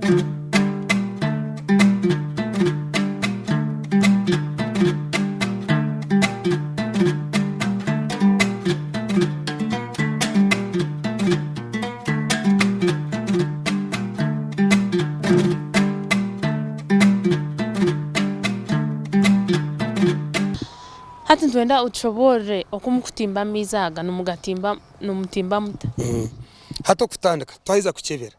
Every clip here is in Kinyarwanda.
Hati ntwenda ushobore okumukutimba mizaga numutimba muta. Hato kutandika twahiza kuchebera.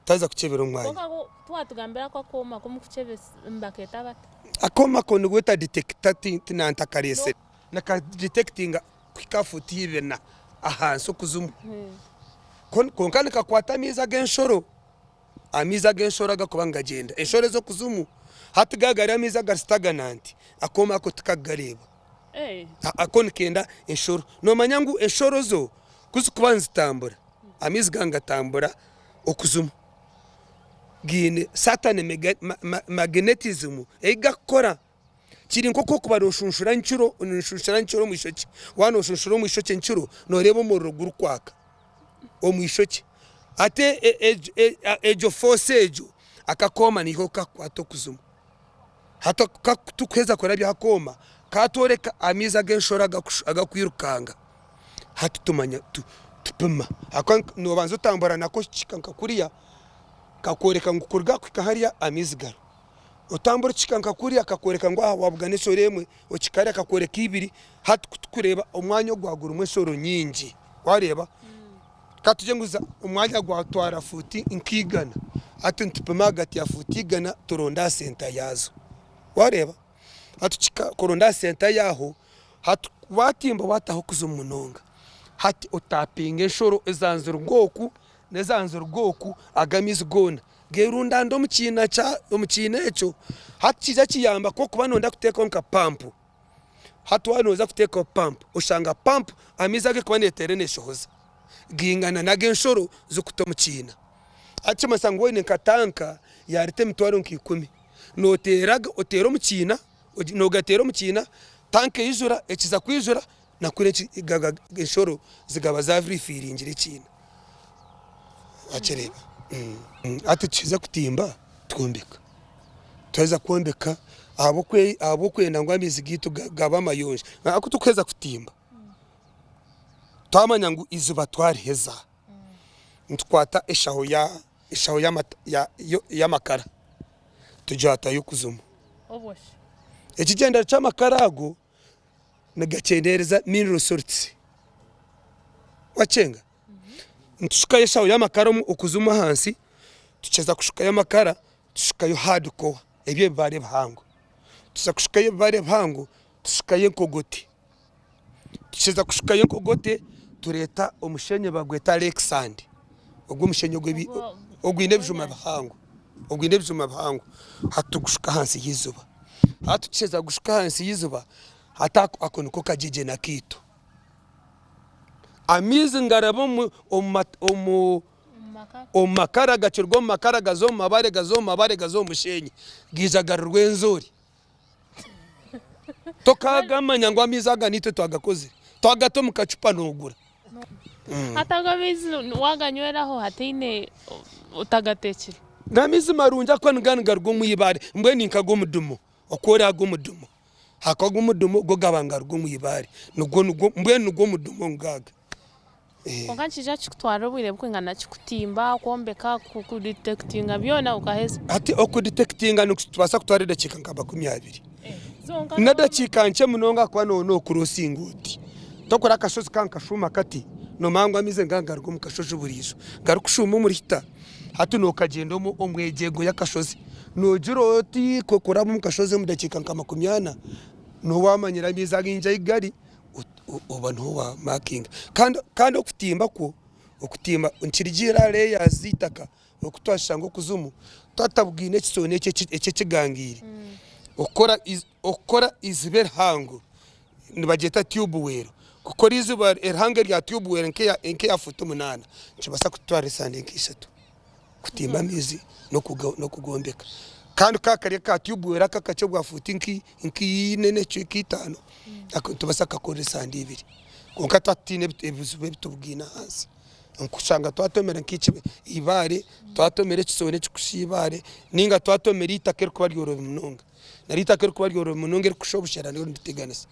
Twahiza kuchebera umwanya. Konka twatugambira ko akoma kumukuchebe mbaketa bata. Akoma ko nugweta detecta tinanta karese. Naka detectinga kwikafuti yibena ahanso kuzumu. Konka nikakwata miza genshoro. Amiza genshoro agakubanga agenda. Enshoro zo kuzumu. Hati gagara miza garstagananti. Akoma ko tukagareba. Akoni kenda enshoro no manyangu enshoro zo kuzukubanza tambura amizi ganga tambura okuzumu gine satane magnetism egakora kiri nkoko kubaroshunshura nchuro mwishoki wano shunshuro mwishoki nchuro no rebo mu ruguru kwaka o mwishoki ate ejo force ejo akakoma niko kakwato kuzumu hato tukweza korabya hakoma katoreka amiza genshora agakwirukanga hatutumanya tupima no banzo tambara nako chikanka kuriya kakoreka ngukurga kwikahariya amizigaro utambura chikanka kuriya kakoreka ngo wabugane soremwe okikare kakoreka ibiri hatukureba umwanya gwagura umwe soro nyingi wareba katuje nguza umwanya gwatwara futi inkigana ntupima gati ya futi igana turonda senta yazo wareba hatuchika koronda senta yaho hatu watimba wataho kuzumunonga hati utapinga enshoro ezanzura ubwoko nezanzura ubwoko agamiza gona gerunda ndo mukina echo hati kiza kiyamba ko kubanonda kuteka onka pampu hatu wanoza kuteka pampu ushanga pampu amiza ge kubane terene shohoza gingana na genshoro zo kutomukina ati masango ine katanka yarite mtwaro nkikumi no teraga otero mukina nogatero mukina tanke yizura ekiza kwizura na kure igaga genshoro zigaba za vrifiringire kina achereba ati kiza kutimba twombeka tweza kwombeka abo kwenda ngo amizi gitu gaba mayonje ako tukweza kutimba twamanya ngo izuba twari heza ntwata eshaho ya makara tujata yukuzumu Oboshe ekigenda cy'amakarago nagacendereza mineral salts wachenga ntushuka yeshaho y'amakara okuzumu hansi tucheza kushuka y'amakara tushuka yo hardcore ebye bare bhango tuza kushuka yo bare bhango tushuka yenkogoti tucheza kushuka yenkogote tureta omushenye bagweta Alexand ogwo mushenye ogwine bijuma bhango hatugushuka hansi yizuba hatucheza gushuka hansi yizuba hata akoniko kajije na kitu amizi ngarabo makara gacirwo makara gazo mabare gazo mushenyi gijaga rwenzori tokagamanya ngo amizaga nite twagakoze twagato mukacupa nogura hata gabizi waganyweraho hatine utagatekira namizi marunja ko ngangarwo muyibare mbwe ninkago mudumo okora ago mudumo hakago mudumo go gabangarwo muyibare nugo mbwe nugo mudumo ngaga konka kija kutwara bwire bwingana kikutimba kwombeka kudetectinga byona ukaheza ati okudetectinga nukutubasa kutwara dakika ngaba 20 na dakika nche munonga kwa no crossing uti tokora kashozi kankashuma kati no mangwa mize ngangarwo mukashoje burizo garukushuma muri hita hatu no kagendo mu omwegego yakashozi no jiro oti kokora mu kashoze mu dakika nkama 20 no wamanyira miza ginja igari uba no wa marking kandi okutimba ko okutimba nkirigira leya zitaka okutwasha ngo kuzumu tatabwine kisone ece kigangiri okora izibera hango nibageta tube wero kokora izuba erhange rya tube wero nke ya futo 8 nkibasa kutwara sande nkishatu kutimba mizi no kugombeka kandi kakari ka tube wera kakacho bwa futi nki nene cyo kitano akutubasa kakore sande ibiri konka tatine ebizube bitubwina hasi nkushanga twatomera nk'iki ibare twatomera kisone kikushibare ninga twatomera itakere kuba ryoro munonga nari itakere kuba ryoro munonga rikushobushera niyo nditeganisa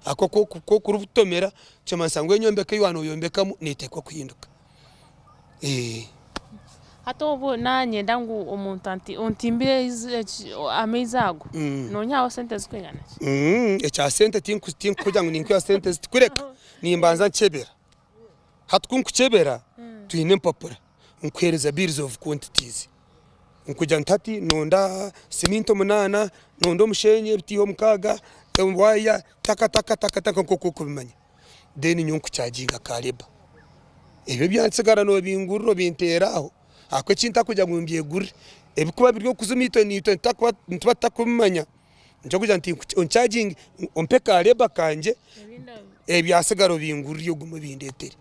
ako ko kurutomera cyama sangwe nyombeke yano yombeka nitekwa kuhinduka hato ubu nanye ndangu umuntu anti untimbire amezago no nyawo sente zikwingana echa sente tinkujya ngo ninkyo sente zikureka nimbanza nchebera hatukunkuchebera tuine mpapura nkwereza bills of quantities nkujya ntati nonda siminto munana nondo mushenye bitiho mukaga waya taka nkoko kubimanya then nyunku charginga kaleba ebyo byansigara no bingururo binteraho akwe cinta kujya mu mbyeguri ebikuba biryo kuzumito nito ntakwa ntubatakumanya njo kujya nti on charging ompeka kaleba kanje ebyasigaro binguriro gumu bindetere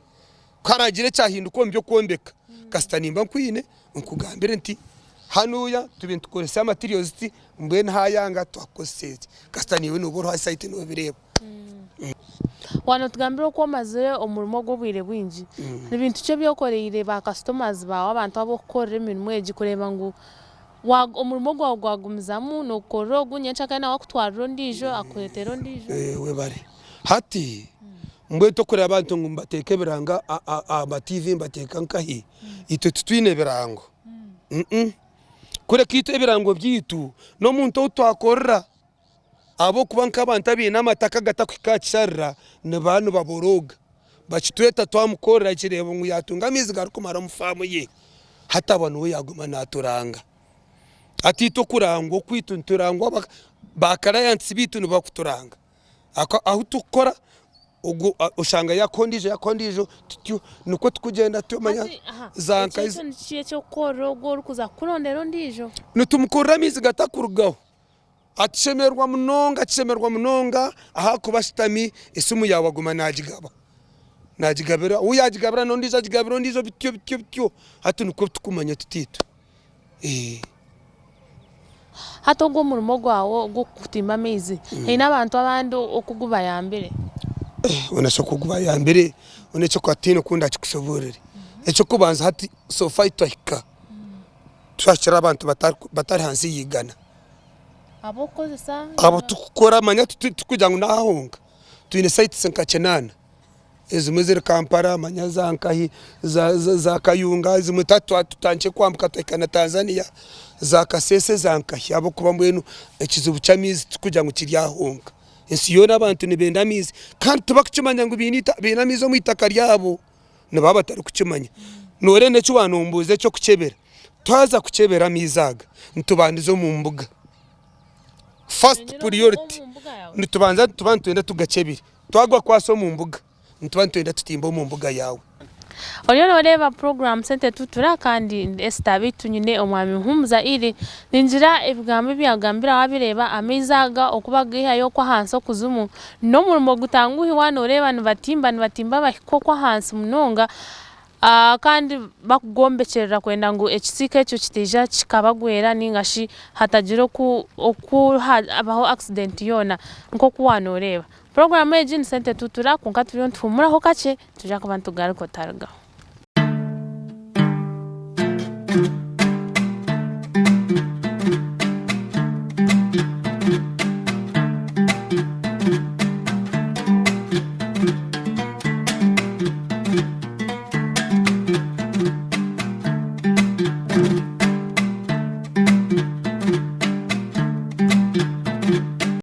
karagire cyahinduko mbyo kombeka kastanimba nkwine nkugambire nti hanuya tubintukoresa materials ti mbwe ntayanga twakoseze kastaniwe n'uburo ha site no bireba wano tugambira ko maze umurimo gwo bwire bwinji n'ibintu cyo byokoreye ba customers bawe abantu abo korera iminwe egikureba ngo umurimo gwawe gwagumizamu no korogo nyencha kana wakutwariro ndijo akuretero ndijo we bare hati mbwe tokora abantu ngo mbateke biranga aba TV mbateka nkahi ito tutwine birango kure kite birango byitu no muntu utwakorera abo kuba nk'abantu abina amataka gatakwikacharra n'abantu baboroga bachitweta twamukorera kirebo ngo yatunga amizi garukumara mufamu ye hata abantu we yaguma naturanga ati to kurango kwitu nturango bakarayansi bitu nibakuturanga aho tukora ugo ushanga yakondijo tutyo nuko tukugenda tumanya zanka izo niciye cyo korogo rukuza kurondero ndijo nutumukora amizi gatakurugaho atishemerwa munonga aha kubashitami isumu yawe aguma najigabira uyagigabira no ndiza gigabiro ndizo bityo hatu nuko tukumanya tutito hato ngo murimo gwawo gwo kutima amezi hina abantu abandi okuguba yambere unasho kuguba yambere unecho kwatino kunda kikusoborere echo kubanza hati so fight hika twashira abantu batari hansi yigana abo tukora manya tukujya ngo nahonga tuine sites nkachenana ezimezere Kampala manya zankahi za Kayunga zimutatu tutanje kwambuka tukana Tanzania za Kasese zankahi abo kuba mbwenu ekizubu cyamizi tukujya ngo kiryahonga ensiyona abantu nibenda mizi kandi tubakicimanya ngo binamizo mu itaka ryabo nababa batari kucimanya nore neco wanombuze cyo kucebera twaza kucebera mizaga ntubandizo mu mbuga first priority nitubanza twenda tugacebira twagwa kwaso mu mbuga twenda tutimba mu mbuga yawe Olio noreba program sente tutura kandi estabitu nyine omwami humza iri ninjira ebigambo byagambira wabireba amizaga okubagiha yo kwa hanso kuzumu no murimo gutanguhi wano reba nibatimba bahiko kwa hansi munonga kandi bakugombekerera kwenda ngo ekisike cyo kitija kikabagwera ningashi hatagiro abaho accident yona nko kuwano reba program eji sente tutura kunka turiyo ntufumuraho kace tuja kubantu garuko targa